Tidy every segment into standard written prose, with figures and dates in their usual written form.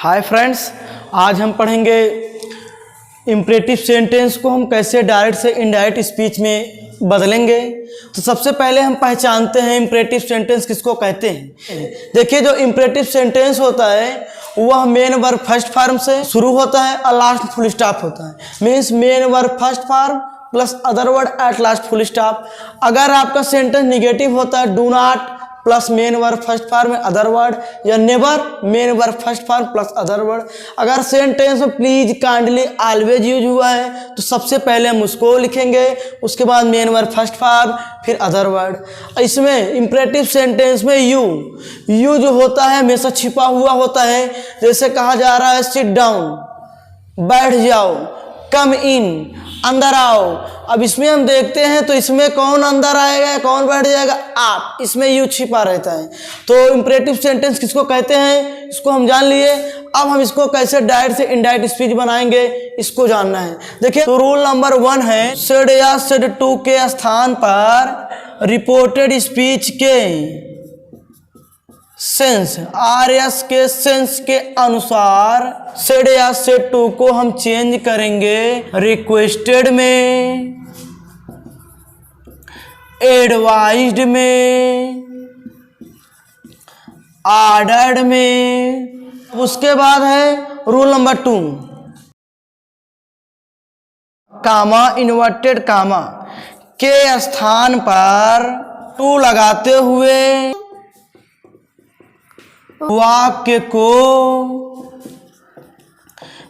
Hi friends, आज हम पढ़ेंगे इम्परेटिव सेंटेंस को हम कैसे डायरेक्ट से इनडायरेक्ट स्पीच में बदलेंगे। तो सबसे पहले हम पहचानते हैं इम्परेटिव सेंटेंस किसको कहते हैं। देखिए, जो इम्परेटिव सेंटेंस होता है वह मेन वर्ब फर्स्ट फॉर्म से शुरू होता है और लास्ट फुल स्टॉप होता है। Means main verb first form plus other word at last full stop. अगर आपका सेंटेंस निगेटिव होता है do not plus main verb first form में अदर वर्ड, या never main verb first form plus other word. अगर sentence में please kindly always use हुआ है तो सबसे पहले हम उसको लिखेंगे, उसके बाद मेन वर्ब फर्स्ट फॉर्म फिर अदर वर्ड। इसमें इंपरेटिव सेंटेंस में यू जो होता है हमेशा छिपा हुआ होता है। जैसे कहा जा रहा है सिट डाउन, बैठ जाओ, कम इन, अंदर आओ। अब इसमें हम देखते हैं तो इसमें कौन अंदर आएगा कौन बैठ जाएगा, आप। इसमें यू छिपा रहता है। तो इंपरेटिव सेंटेंस किसको कहते हैं इसको हम जान लिए। अब हम इसको कैसे डायरेक्ट से इनडायरेक्ट स्पीच बनाएंगे इसको जानना है। देखिए, तो रूल नंबर 1 है सेड या सेड टू के स्थान पर रिपोर्टेड स्पीच के सेंस आरएस के सेंस के अनुसार सेड या सेड टू को हम चेंज करेंगे रिक्वेस्टेड में, एडवाइज्ड में, ऑर्डर्ड में। उसके बाद है रूल नंबर 2, कामा इन्वर्टेड कामा के स्थान पर टू लगाते हुए वाक्य को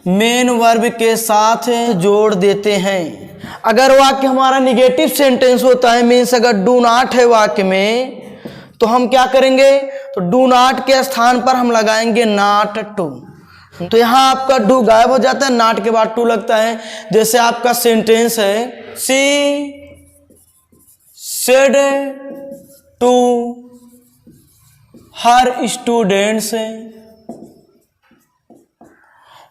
मेन वर्ब के साथ जोड़ देते हैं। अगर वाक्य हमारा निगेटिव सेंटेंस होता है, मीन्स अगर डू नॉट है वाक्य में, तो हम क्या करेंगे, तो डू नॉट के स्थान पर हम लगाएंगे नॉट टू। तो यहाँ आपका डू गायब हो जाता है, नॉट के बाद टू लगता है। जैसे आपका सेंटेंस है she said to her students,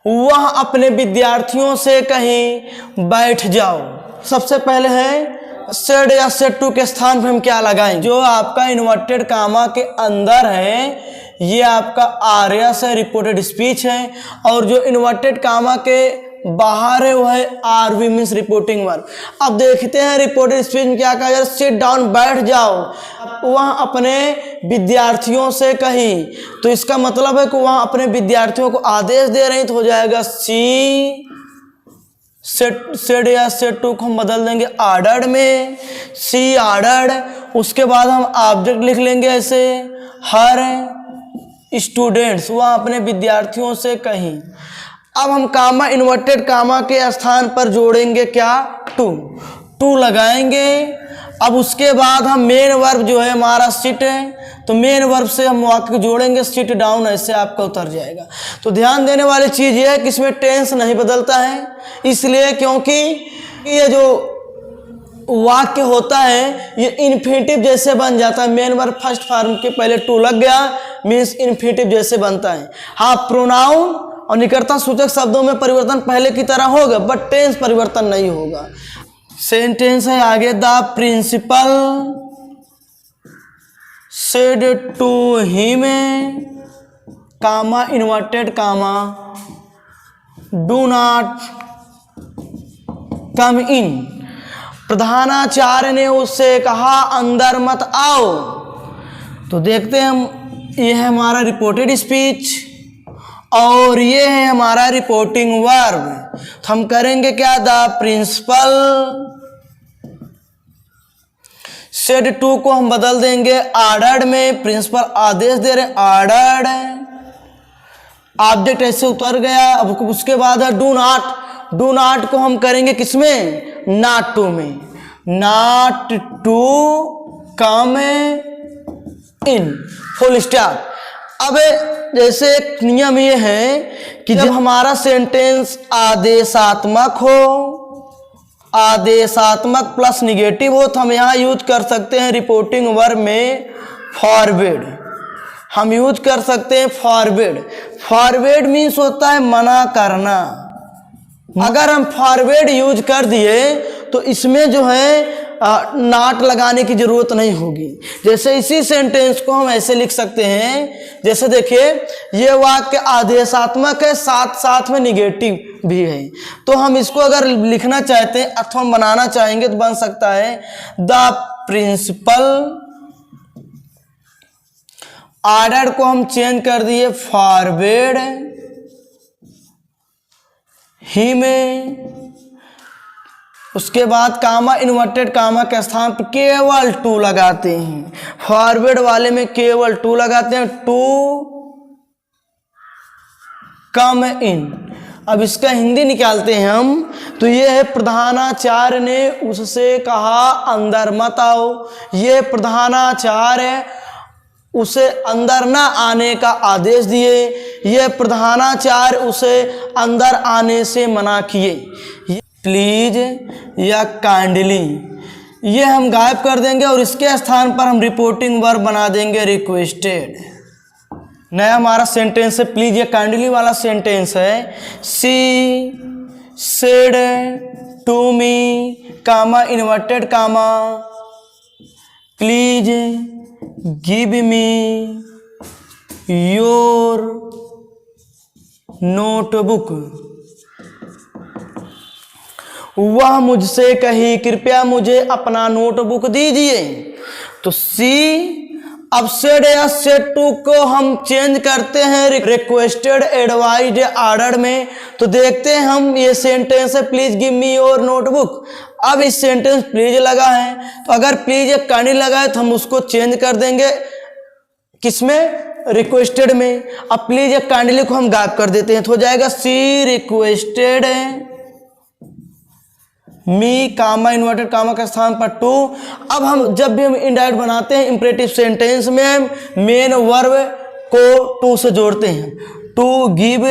वह अपने विद्यार्थियों से कहीं बैठ जाओ। सबसे पहले है सेड या सेड टू के स्थान पर हम क्या लगाएं, जो आपका इन्वर्टेड कामा के अंदर है ये आपका आरएस है, रिपोर्टेड स्पीच है। और जो इन्वर्टेड कामा के बाहर है वह है आरवी मीन्स रिपोर्टिंग वर्ब। अब देखते हैं रिपोर्टेड स्पीच में क्या कहा जाए, सिट डाउन बैठ जाओ, वह अपने विद्यार्थियों से कहीं। तो इसका मतलब है कि वह अपने विद्यार्थियों को आदेश दे रही, तो हो जाएगा सी सेड या सेड टू को हम बदल देंगे ऑर्डर्ड में, सी ऑर्डर्ड। उसके बाद हम ऑब्जेक्ट लिख लेंगे ऐसे हर स्टूडेंट्स, वह अपने विद्यार्थियों से कहीं। अब हम कामा इन्वर्टेड कामा के स्थान पर जोड़ेंगे क्या, टू लगाएंगे। अब उसके बाद हम मेन वर्ब जो है हमारा सिट है, तो मेन वर्ब से हम वाक्य जोड़ेंगे सिट डाउन, ऐसे आपका उतर जाएगा। तो ध्यान देने वाली चीज़ ये है कि इसमें टेंस नहीं बदलता है, इसलिए क्योंकि ये जो वाक्य होता है ये इन्फिनिटिव जैसे बन जाता है। मेन वर्ब फर्स्ट फॉर्म के पहले टू लग गया मीन्स इन्फिनिटिव जैसे बनता है। हाँ, प्रोनाउन और निकटता सूचक शब्दों में परिवर्तन पहले की तरह होगा, बट टेंस परिवर्तन नहीं होगा। सेंटेंस है आगे, the principal said to him comma inverted comma do not come in. प्रधानाचार्य ने उससे कहा अंदर मत आओ। तो देखते हैं हम, यह है हमारा रिपोर्टेड स्पीच और ये है हमारा रिपोर्टिंग वर्ब। तो हम करेंगे क्या, द प्रिंसिपल सेड टू को हम बदल देंगे ऑर्डर्ड में, प्रिंसिपल आदेश दे रहे ऑर्डर्ड, ऑब्जेक्ट ऐसे उतर गया। अब उसके बाद है डू नॉट को हम करेंगे किसमें, नॉट टू में, not to come in, full stop. अब जैसे एक नियम ये है कि जब हमारा सेंटेंस आदेशात्मक हो, आदेशात्मक प्लस निगेटिव हो, तो हम यहाँ यूज कर सकते हैं रिपोर्टिंग वर्ब में फॉरवर्ड। हम यूज कर सकते हैं फॉरवर्ड। फॉरवर्ड मीन्स होता है मना करना। अगर हम फॉरवर्ड यूज कर दिए तो इसमें जो है नॉट लगाने की जरूरत नहीं होगी। जैसे इसी सेंटेंस को हम ऐसे लिख सकते हैं, जैसे देखिए ये वाक्य आदेशात्मक है, साथ साथ में निगेटिव भी है। तो हम इसको अगर लिखना चाहते हैं अथवा बनाना चाहेंगे तो बन सकता है द प्रिंसिपल, ऑर्डर को हम चेंज कर दिए फॉरवर्ड ही में, उसके बाद कामा इन्वर्टेड कामा के स्थान पर केवल टू लगाते हैं। फॉरवर्ड वाले में केवल टू लगाते हैं, टू कम इन। अब इसका हिंदी निकालते हैं हम, तो ये है प्रधानाचार्य ने उससे कहा अंदर मत आओ। ये प्रधानाचार्य उसे अंदर ना आने का आदेश दिए, ये प्रधानाचार्य उसे अंदर आने से मना किए। प्लीज या काइंडली ये हम गायब कर देंगे और इसके स्थान पर हम रिपोर्टिंग वर्ब बना देंगे रिक्वेस्टेड। नया हमारा सेंटेंस है प्लीज या काइंडली वाला सेंटेंस है, she said to me comma inverted comma please give me your notebook. वह मुझसे कही कृपया मुझे अपना नोटबुक दीजिए। तो सी, अब सेड या सेड टू को हम चेंज करते हैं रिक्वेस्टेड एडवाइज्ड ऑर्डर में। तो देखते हैं हम, ये सेंटेंस है please give me your notebook. अब इस सेंटेंस प्लीज लगा है, तो अगर प्लीज एक काइंडली लगा है तो हम उसको चेंज कर देंगे किसमें, रिक्वेस्टेड में। अब प्लीज एक काइंडली को हम गायब कर देते हैं, तो हो जाएगा सी रिक्वेस्टेड मी कामा इन्वर्टेड कामा के स्थान पर टू। अब हम जब भी हम इनडायरेक्ट बनाते हैं इंपरेटिव सेंटेंस में मेन वर्ब को टू से जोड़ते हैं। To give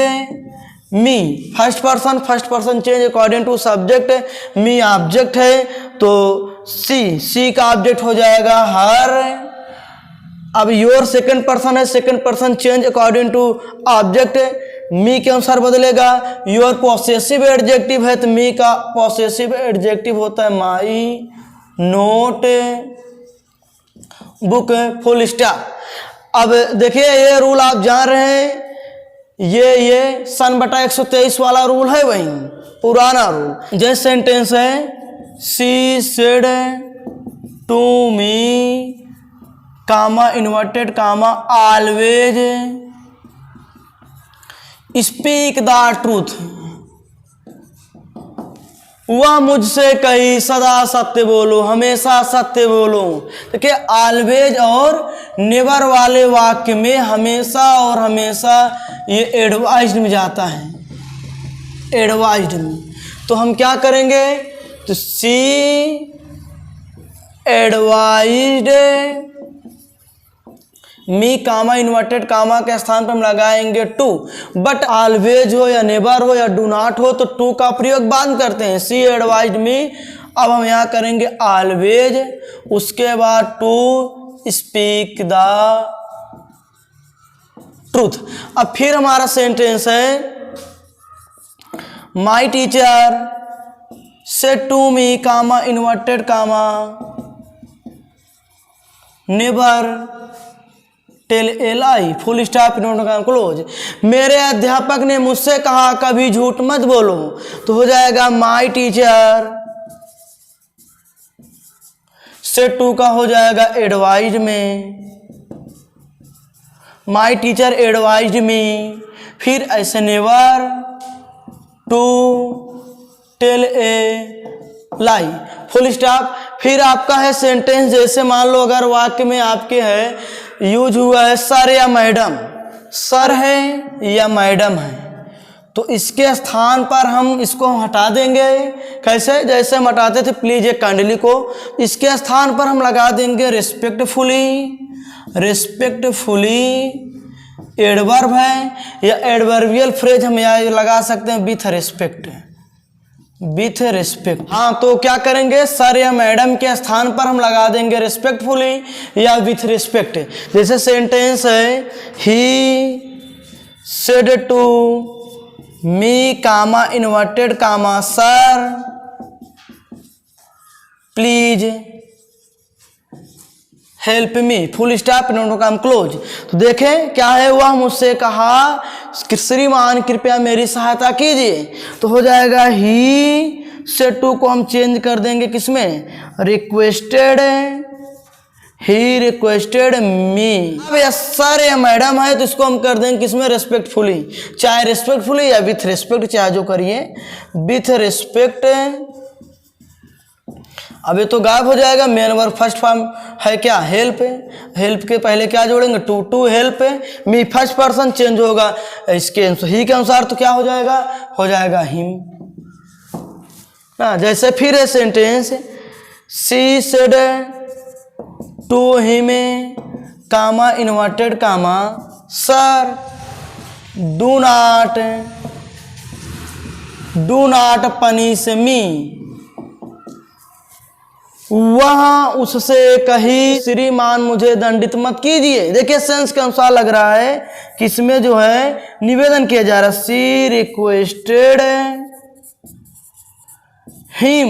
me first person change according to subject, me object है तो सी का ऑब्जेक्ट हो जाएगा हर। अब योर सेकंड पर्सन है, second person change according to object, me के अनुसार बदलेगा। योर पॉसेसिव एडजेक्टिव है तो मी का पॉसेसिव एडजेक्टिव होता है my note book, full stop. अब देखिए ये रूल आप जान रहे हैं, ये सन बटा 123 वाला रूल है, वही पुराना रूल। जैसे सेंटेंस है she said to me comma inverted comma always speak the truth. वह मुझसे कही सदा सत्य बोलो, हमेशा सत्य बोलो। देखिए ऑलवेज और नेवर वाले वाक्य में हमेशा और हमेशा ये एडवाइज्ड में जाता है, एडवाइज्ड में। तो हम क्या करेंगे, तो सी एडवाइज्ड मी कामा इन्वर्टेड कामा के स्थान पर हम लगाएंगे टू। बट ऑलवेज हो या नेवर हो या डू नॉट हो तो टू का प्रयोग बाद करते हैं, सी एडवाइज्ड मी। अब हम यहाँ करेंगे ऑलवेज, उसके बाद टू स्पीक द ट्रूथ। अब फिर हमारा सेंटेंस है my teacher said to me comma inverted comma never tell a lie full stop close. मेरे अध्यापक ने मुझसे कहा कभी झूठ मत बोलो। तो हो जाएगा माई टीचर से टू का हो जाएगा एडवाइज में, माई टीचर एडवाइज मी। फिर ऐसे never to tell a lie full stop. फिर आपका है सेंटेंस, जैसे मान लो अगर वाक्य में आपके है यूज हुआ है सर या मैडम, सर है या मैडम है, तो इसके स्थान पर हम इसको हटा देंगे। कैसे, जैसे हम हटाते थे प्लीज एक काइंडली को, इसके स्थान पर हम लगा देंगे रिस्पेक्टफुली। रिस्पेक्टफुली एडवर्ब है या एडवर्बियल फ्रेज हम यहाँ लगा सकते हैं विथ रिस्पेक्ट, विथ रिस्पेक्ट। हाँ, तो क्या करेंगे, सर या मैडम के स्थान पर हम लगा देंगे रिस्पेक्टफुली या विथ रिस्पेक्ट। जैसे सेंटेंस है he said to me comma inverted comma sir please help me, full stop, no comma close. तो देखें क्या है, वह मुझसे कहा कि श्रीमान कृपया मेरी सहायता कीजिए। तो हो जाएगा ही से टू को हम चेंज कर देंगे किसमें, रिक्वेस्टेड, ही रिक्वेस्टेड मी। अब ये सर या मैडम है तो इसको हम कर देंगे किसमें, रेस्पेक्टफुली, चाहे रेस्पेक्टफुली या विथ रेस्पेक्ट, चाहे जो करिए विथ रेस्पेक्ट। अब ये तो गायब हो जाएगा, मेन वर्ब फर्स्ट फॉर्म है क्या, हेल्प, हेल्प के पहले क्या जोड़ेंगे, to, to help, me first person change होगा इसके ही के अनुसार, तो क्या हो जाएगा हिम। जैसे फिर है sentence, she said to him comma inverted comma sir do not punish me. वह उससे कही श्रीमान मुझे दंडित मत कीजिए। देखिए सेंस के अनुसार लग रहा है कि इसमें जो है निवेदन किया जा रहा है, सी रिक्वेस्टेड हिम।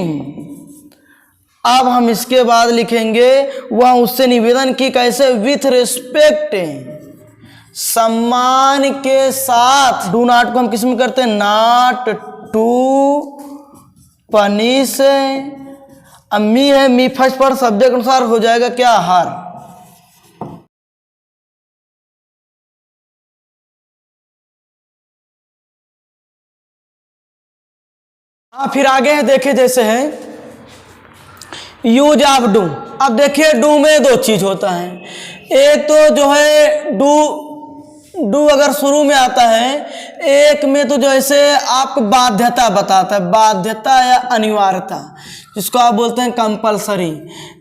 अब हम इसके बाद लिखेंगे वह उससे निवेदन की, कैसे, विथ रिस्पेक्ट, सम्मान के साथ। डू नॉट को हम किस में करते हैं, नॉट टू पनिश। अब मी है, मी फर्स्ट पर सब्जेक्ट अनुसार हो जाएगा क्या, हर। फिर आगे है, देखे जैसे है यूज ऑफ डू। अब देखिए डू में दो चीज होता है, एक तो जो है डू अगर शुरू में आता है, एक में तो जैसे आपको बाध्यता बताता है, बाध्यता या अनिवार्यता, जिसको आप बोलते हैं कंपलसरी।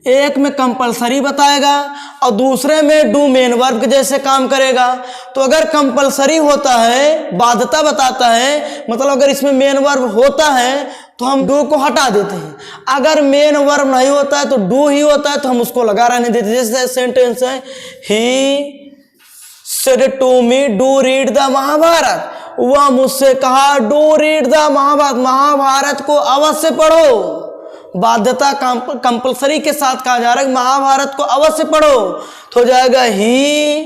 एक में कंपलसरी बताएगा और दूसरे में डू मेन वर्ब के जैसे काम करेगा। तो अगर कंपलसरी होता है, बाध्यता बताता है, मतलब अगर इसमें मेन वर्ब होता है तो हम डू को हटा देते हैं, अगर मेन वर्ब नहीं होता है तो डू ही होता है तो हम उसको लगा रहने देते हैं। जैसे सेंटेंस है, ही said to me do read the Mahabharat, वह मुझसे कहा do read the Mahabharata, Mahabharata को अवश्य पढ़ो। बाध्यता कंपलसरी के साथ कहा जा रहा है महाभारत को अवश्य पढ़ो, तो हो जाएगा ही।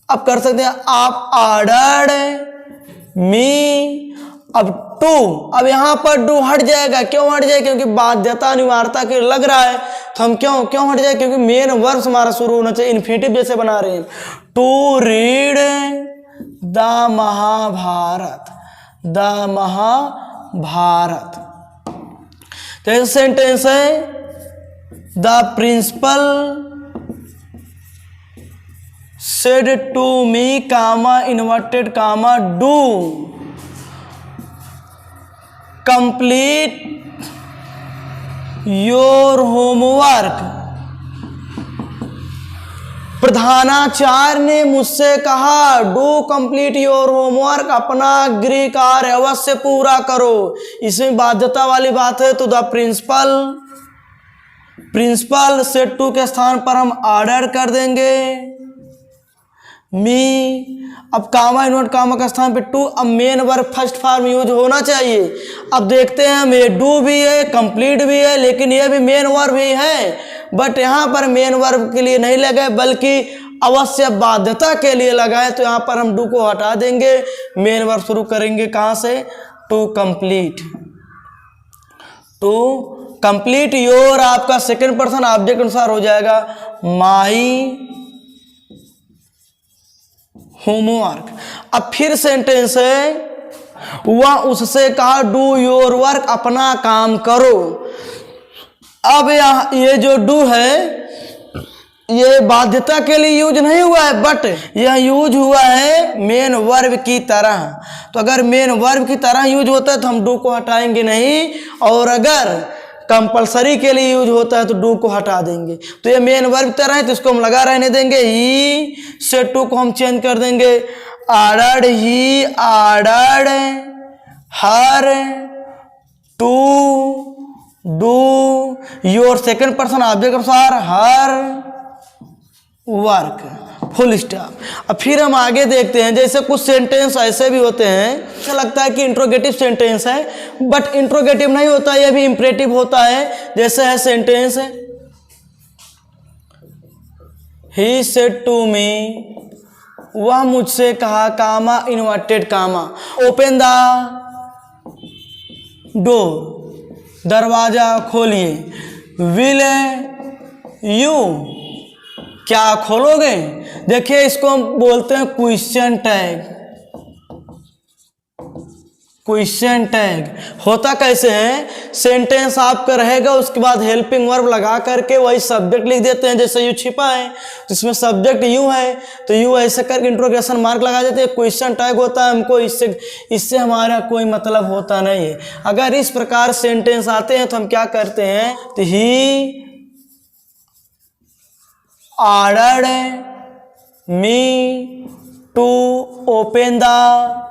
अब कर सकते हैं आप ऑर्डर्ड मी। अब टू, अब यहां पर डू हट जाएगा, क्यों हट जाए, क्योंकि बाध्यता अनिवार्यता के लग रहा है, तो हम क्यों हट जाए, क्योंकि मेन वर्ब हमारा शुरू होना चाहिए, इन्फिनिटिव जैसे बना रहे हैं, to read the Mahabharata, the Mahabharata. तो सेंटेंस है the principal said to me comma inverted comma do complete your homework. प्रधानाचार्य ने मुझसे कहा डू कंप्लीट योर होमवर्क, अपना गृह कार्य अवश्य पूरा करो। इसमें बाध्यता वाली बात है, तो द प्रिंसिपल सेड टू के स्थान पर हम ऑर्डर कर देंगे मी। अब कामा इन्वर्ट कामा का स्थान पे टू, अब main verb first form use होना चाहिए। अब देखते हैं हम, ये डू भी है, कंप्लीट भी है, लेकिन ये भी मेन वर्ब ही है, बट यहाँ पर मेन वर्ब के लिए नहीं लगे बल्कि अवश्य बाध्यता के लिए लगाए, तो यहाँ पर हम डू को हटा देंगे, मेन वर्ब शुरू करेंगे कहाँ से, to complete. To complete your आपका सेकंड पर्सन ऑब्जेक्ट अनुसार हो जाएगा माई होमवर्क। अब फिर सेंटेंस है वह उससे कहा डू योर वर्क, अपना काम करो। अब ये जो डू है ये बाध्यता के लिए यूज नहीं हुआ है, बट यह यूज हुआ है मेन वर्ब की तरह। तो अगर मेन वर्ब की तरह यूज होता है तो हम डू को हटाएंगे नहीं, और अगर कंपलसरी के लिए यूज होता है तो डू को हटा देंगे। तो ये मेन वर्ब तरह है तो इसको हम लगा रहने देंगे, ही से टू को हम चेंज कर देंगे, ordered he ordered her to do your second person object अनुसार हर वर्क। Full stop. अब फिर हम आगे देखते हैं, जैसे कुछ सेंटेंस ऐसे भी होते हैं, ऐसा लगता है कि इंट्रोगेटिव सेंटेंस है, बट इंट्रोगेटिव नहीं होता, यह भी इंपरेटिव होता है। जैसे है sentence, he said to me, वह मुझसे कहा, comma inverted comma, open the door, दरवाजा खोलिए, विल यू, क्या खोलोगे। देखिए इसको हम बोलते हैं क्वेश्चन टैग। क्वेश्चन टैग होता कैसे है, सेंटेंस आपका रहेगा, उसके बाद हेल्पिंग वर्ब लगा करके वही सब्जेक्ट लिख देते हैं। जैसे यू छिपा है तो इसमें सब्जेक्ट यू है, तो यू ऐसे करके इंट्रोगेशन मार्क लगा देते हैं। क्वेश्चन टैग होता है, हमको इससे हमारा कोई मतलब होता नहीं है। अगर इस प्रकार सेंटेंस आते हैं तो हम क्या करते हैं, तो he ordered me to open the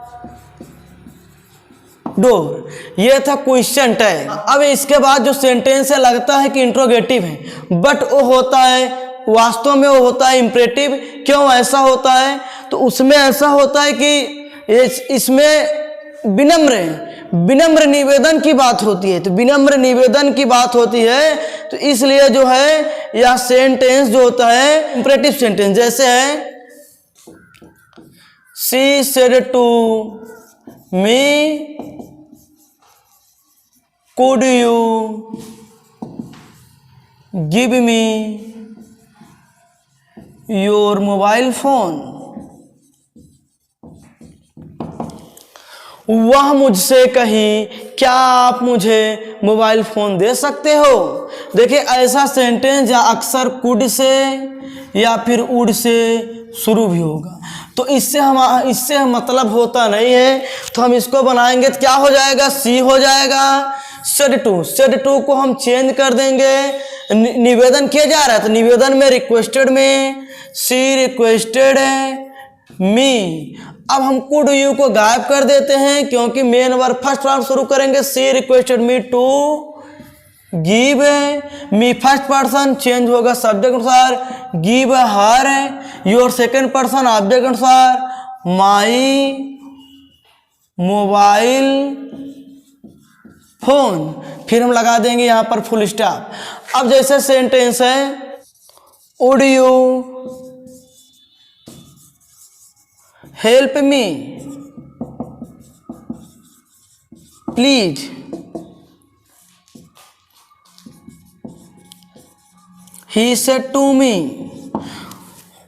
door, ये था क्वेश्चन टैग। अब इसके बाद जो सेंटेंस है लगता है कि इंट्रोगेटिव है, बट वो होता है, वास्तव में वो होता है इंपरेटिव। क्यों ऐसा होता है, तो उसमें ऐसा होता है कि इसमें विनम्र निवेदन की बात होती है, तो विनम्र निवेदन की बात होती है, तो इसलिए जो है यह सेंटेंस जो होता है इंपरेटिव सेंटेंस। जैसे है she said to me, could you give me your mobile phone, वह मुझसे कही, क्या आप मुझे मोबाइल फ़ोन दे सकते हो। देखिए ऐसा सेंटेंस या अक्सर कुड से या फिर वुड से शुरू भी होगा, तो इससे मतलब होता नहीं है, तो हम इसको बनाएंगे तो क्या हो जाएगा, सी हो जाएगा। सेड टू को हम चेंज कर देंगे, निवेदन किया जा रहा है तो निवेदन में रिक्वेस्टेड में सी रिक्वेस्टेड मी। अब हम कुड यू को गायब कर देते हैं, क्योंकि मेन वर्ब फर्स्ट वर्ब शुरू करेंगे, she requested me to give me, first person change होगा सब्जेक्ट अनुसार, give her your second person object अनुसार, माई मोबाइल फोन, फिर हम लगा देंगे यहां पर फुल स्टॉप। अब जैसे सेंटेंस है would you help me please, he said to me,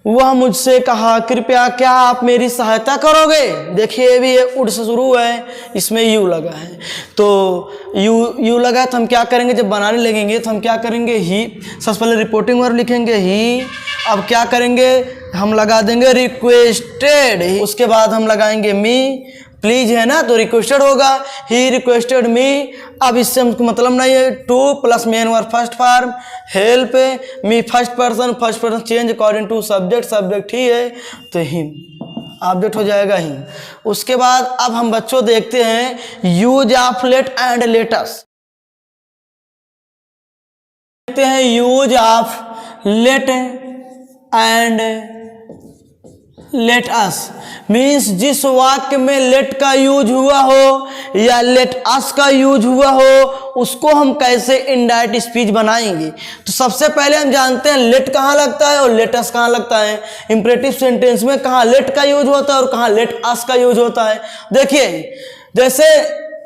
वह मुझसे कहा, कृपया क्या आप मेरी सहायता करोगे। देखिए भी ये उड से शुरू है, इसमें यू लगा है, तो यू लगा तो हम क्या करेंगे, जब बनाने लगेंगे तो हम क्या करेंगे, ही सबसे पहले रिपोर्टिंग वर्ब लिखेंगे ही, अब क्या करेंगे हम लगा देंगे रिक्वेस्टेड, उसके बाद हम लगाएंगे मी, प्लीज है ना तो रिक्वेस्टेड होगा, ही रिक्वेस्टेड मी। अब इससे हमको मतलब नहीं है, to plus main verb first form, help me first person change according to subject he है तो हिम, ऑब्जेक्ट हो जाएगा हिम। उसके बाद अब हम बच्चों देखते हैं use of let and let's, देखते हैं use of let and let us means जिस वाक्य में लेट का यूज हुआ हो या लेट अस का यूज हुआ हो उसको हम कैसे इनडायरेक्ट स्पीच बनाएंगे। तो सबसे पहले हम जानते हैं लेट कहाँ लगता है और लेट अस कहाँ लगता है। इंपरेटिव सेंटेंस में कहाँ लेट का यूज होता है और कहाँ लेट अस का यूज होता है। देखिए जैसे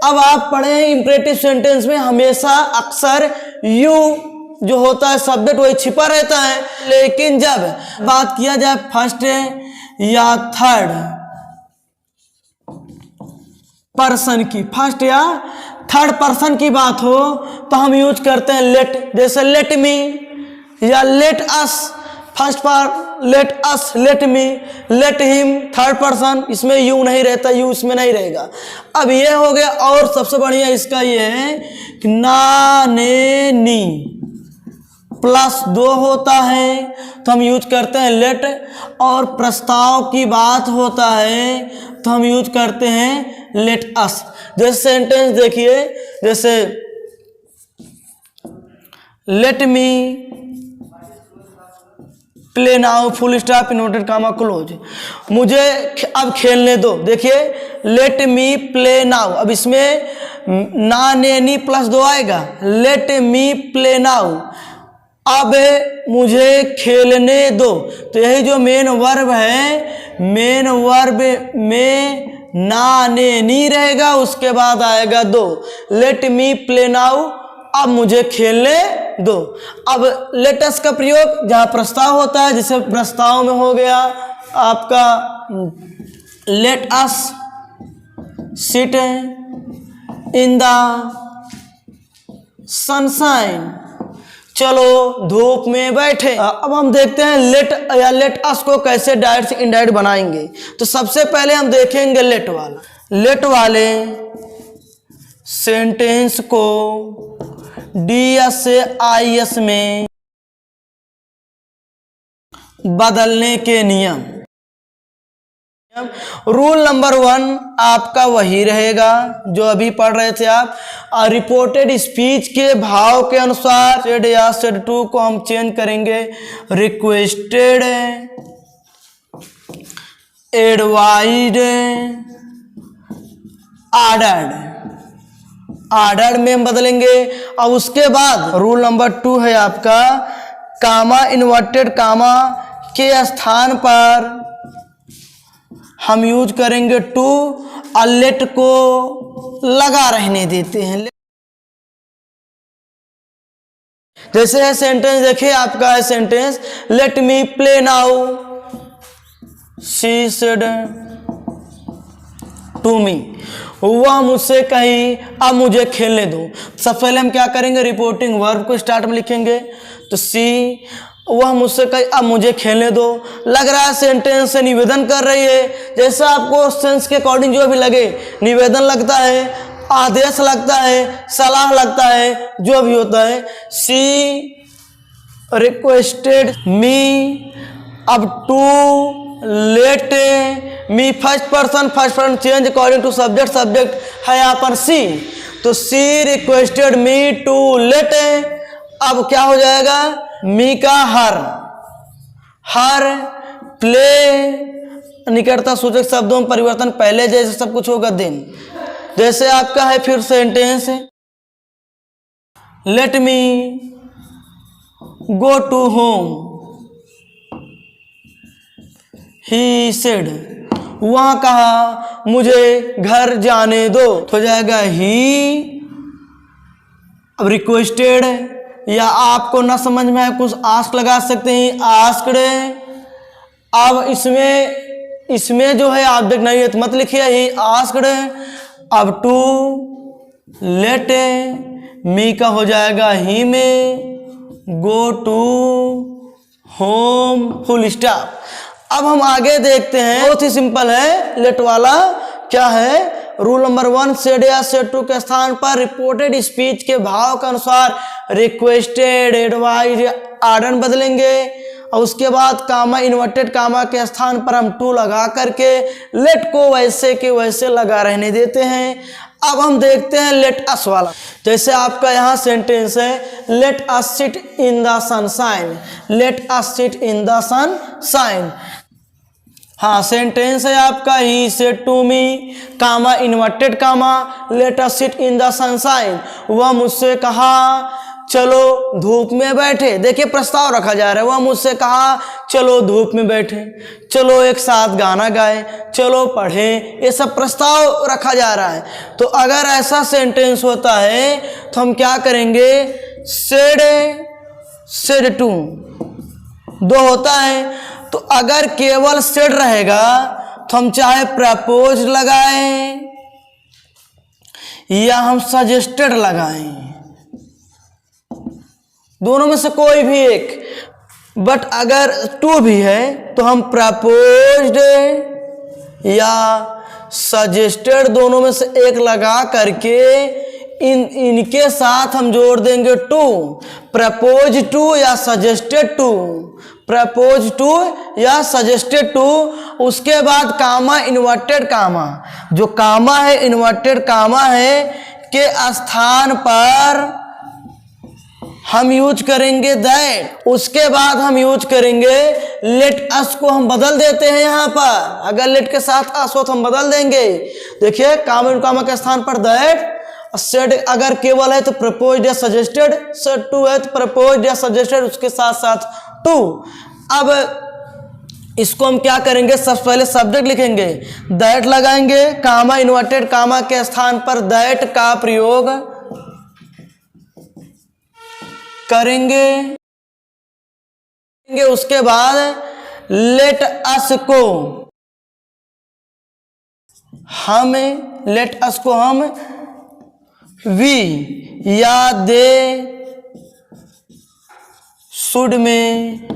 अब आप पढ़े हैं इंपरेटिव सेंटेंस में हमेशा अक्सर यू जो होता है सब्जेक्ट वही छिपा रहता है, लेकिन जब बात किया जाए फर्स्ट या थर्ड पर्सन की, फर्स्ट या थर्ड पर्सन की बात हो तो हम यूज करते हैं लेट। जैसे लेट मी या let us, first part let us, let me, let him third person, इसमें यू नहीं रहता, यू इसमें नहीं रहेगा। अब ये हो गया। और सबसे बढ़िया इसका ये है कि ना ने नी प्लस दो होता है तो हम यूज करते हैं लेट, और प्रस्ताव की बात होता है तो हम यूज करते हैं लेट अस। जैसे सेंटेंस देखिए, जैसे let me play now full stop inverted comma close. मुझे अब खेलने दो। देखिए लेट मी प्ले नाउ, अब इसमें ना ने नी प्लस 2 आएगा। लेट मी प्ले नाउ, अब मुझे खेलने दो। तो यही जो मेन वर्ब है, मेन वर्ब में ना ने नी रहेगा, उसके बाद आएगा दो। लेट मी प्ले नाउ, अब मुझे खेलने दो। अब लेटस का प्रयोग जहाँ प्रस्ताव होता है, जैसे प्रस्ताव में हो गया आपका late us sit in the sunshine, चलो धूप में बैठे। अब हम देखते हैं लेट या लेट अस को कैसे डायरेक्ट से इनडायरेक्ट बनाएंगे। तो सबसे पहले हम देखेंगे लेट वाला। लेट वाले सेंटेंस को डीएस से आईएस में बदलने के नियम। रूल नंबर 1 आपका वही रहेगा जो अभी पढ़ रहे थे आप। रिपोर्टेड स्पीच के भाव के अनुसार सेड या सेड टू को हम चेंज करेंगे रिक्वेस्टेड, एडवाइज्ड, ऑर्डर्ड, ऑर्डर में हम बदलेंगे। और उसके बाद रूल नंबर 2 है आपका कामा इन्वर्टेड कामा के स्थान पर हम यूज करेंगे टू, और लेट को लगा रहने देते हैं। जैसे है सेंटेंस, देखिए आपका है sentence let me play now she said to me, वह मुझसे कही अब मुझे खेलने दो। सबसे पहले हम क्या करेंगे, रिपोर्टिंग वर्ब को स्टार्ट में लिखेंगे। तो सी, वह मुझसे कही अब मुझे खेलने दो। लग रहा है सेंटेंस से निवेदन कर रही है, जैसा आपको सेंस के अकॉर्डिंग जो भी लगे, निवेदन लगता है, आदेश लगता है, सलाह लगता है, जो भी होता है। सी रिक्वेस्टेड मी, अब to let me, first person change according to subject, subject है यहाँ पर सी। तो she requested me to let, अब क्या हो जाएगा, मी का हर प्ले निकटता सूचक शब्दों में परिवर्तन, पहले जैसे सब कुछ होगा दिन। जैसे आपका है फिर sentence let me go to home he said, वहां कहा मुझे घर जाने दो। तो हो जाएगा ही, अब रिक्वेस्टेड, या आपको ना समझ में आए कुछ आस्क लगा सकते हैं, आस्क्ड। अब इसमें जो है ऑब्जेक्ट नहीं है तो मत लिखिए ही, आस्क्ड। अब टू लेट मी का हो जाएगा him, go to home full stop. अब हम आगे देखते हैं, बहुत ही सिंपल है लेट वाला। क्या है, रूल नंबर 1 सेड या सेड टू के स्थान पर रिपोर्टेड स्पीच के भाव के अनुसार रिक्वेस्टेड, एडवाइज, ऑर्डर बदलेंगे। और उसके बाद कामा इन्वर्टेड कामा के स्थान पर हम टू लगा करके लेट को वैसे के वैसे लगा रहने देते हैं। अब हम देखते हैं लेट अस वाला। जैसे आपका यहाँ सेंटेंस है let us sit in the sunshine, let us sit in the sunshine. हाँ, सेंटेंस है आपका he said to me comma inverted comma let us sit in the sunshine, वह मुझसे कहा चलो धूप में बैठे। देखिए प्रस्ताव रखा जा रहा है, वह मुझसे कहा चलो धूप में बैठे, चलो एक साथ गाना गाए, चलो पढ़ें, ये सब प्रस्ताव रखा जा रहा है। तो अगर ऐसा सेंटेंस होता है तो हम क्या करेंगे, सेड टू, दो होता है। तो अगर केवल सेड रहेगा तो हम चाहे प्रपोज लगाएं या हम सजेस्टेड लगाएं, दोनों में से कोई भी एक। बट अगर टू भी है तो हम प्रपोज्ड या सजेस्टेड दोनों में से एक लगा करके इनके साथ हम जोड़ देंगे टू, प्रपोज टू या सजेस्टेड टू, प्रपोज टू या सजेस्टेड टू। उसके बाद कामा इन्वर्टेड कामा, जो कामा है इन्वर्टेड कामा है के स्थान पर हम यूज करेंगे दैट। उसके बाद हम यूज करेंगे लेट अस को हम बदल देते हैं यहाँ पर। अगर लेट के साथ अस हो तो हम बदल देंगे। देखिए कामा इनकामा के स्थान पर दैट, सेड अगर केवल है तो प्रपोज्ड या सजेस्टेड, सेड टू है तो प्रपोज्ड या सजेस्टेड उसके साथ साथ टू। अब इसको हम क्या करेंगे, सबसे पहले सब्जेक्ट लिखेंगे, दैट लगाएंगे, कामा इन्वर्टेड कामा के स्थान पर दैट का प्रयोग करेंगे। उसके बाद लेट अस को हम वी या दे शुड में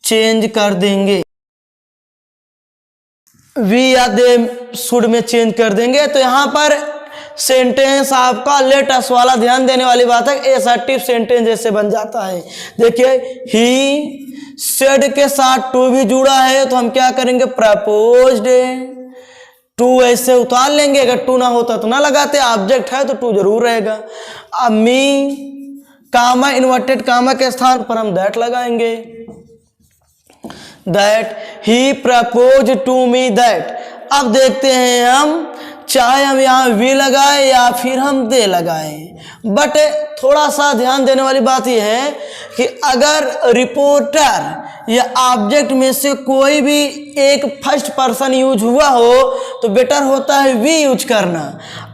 चेंज कर देंगे। वी या दे शुड में चेंज कर देंगे। तो यहां पर सेंटेंस आपका लेट अस वाला ध्यान देने वाली बात है, एसर्टिव सेंटेंस जैसे बन जाता है। देखिए ही सेड के साथ टू भी जुड़ा है तो हम क्या करेंगे, प्रपोज्ड टू ऐसे उतार लेंगे। अगर टू ना होता तो ना लगाते, ऑब्जेक्ट है तो टू जरूर रहेगा। अब मी कामा इन्वर्टेड कामा के स्थान पर हम दैट लगाएंगे, that he propose to me that. अब देखते हैं हम, चाहे हम यहाँ वी लगाए या फिर हम दे लगाए, बट थोड़ा सा ध्यान देने वाली बात यह है कि अगर रिपोर्टर या ऑब्जेक्ट में से कोई भी एक फर्स्ट पर्सन यूज हुआ हो तो बेटर होता है वी यूज करना।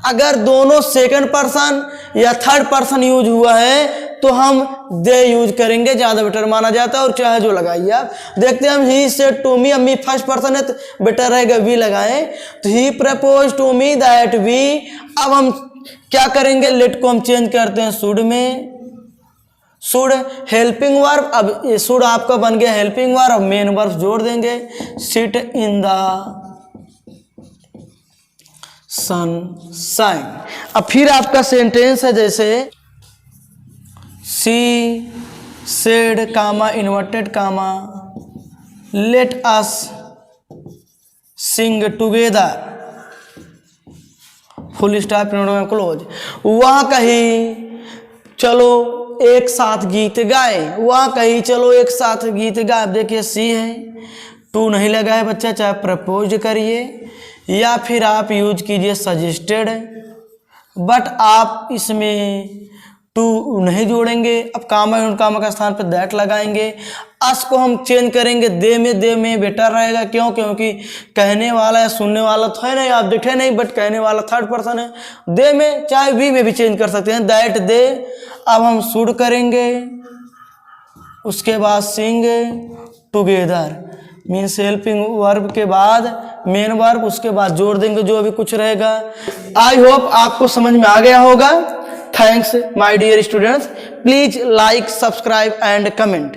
अगर दोनों सेकंड पर्सन या थर्ड पर्सन यूज हुआ है तो हम दे यूज करेंगे, ज़्यादा बेटर माना जाता है। और चाहे जो लगाइए आप, देखते हैं हम ही सेड टू मी, अब मी फर्स्ट पर्सन है तो बेटर रहेगा वी लगाएं। तो he propose to me that we. अब हम क्या करेंगे, लेट को हम चेंज करते हैं शुड में, शुड हेल्पिंग वर्ब। अब ये शुड आपका बन गया हेल्पिंग वर्ब, अब मेन वर्ब जोड़ देंगे, सिट इन द सनशाइन। अब फिर आपका सेंटेंस है जैसे she said comma inverted comma let us sing together full stop close. वह कही चलो एक साथ गीत गाए, वह कही चलो एक साथ गीत गाए। देखिए सी है, टू नहीं लगाए बच्चा, चाहे प्रपोज करिए या फिर आप यूज कीजिए सजेस्टेड, बट आप इसमें टू नहीं जोड़ेंगे। अब कामा कामा का स्थान पर दैट लगाएंगे। अस को हम चेंज करेंगे दे में बेटर रहेगा। क्यों? क्योंकि कहने वाला या सुनने वाला तो है नहीं, आप देखे नहीं, बट कहने वाला थर्ड पर्सन है। दे में चाहे वी में भी चेंज कर सकते हैं, दैट दे। अब हम शुड करेंगे, उसके बाद सिंग टुगेदर मीन्स हेल्पिंग वर्ब के बाद मेन वर्ब, उसके बाद जोड़ देंगे जो भी कुछ रहेगा। आई होप आपको समझ में आ गया होगा। Thanks my dear students, please like, subscribe and comment.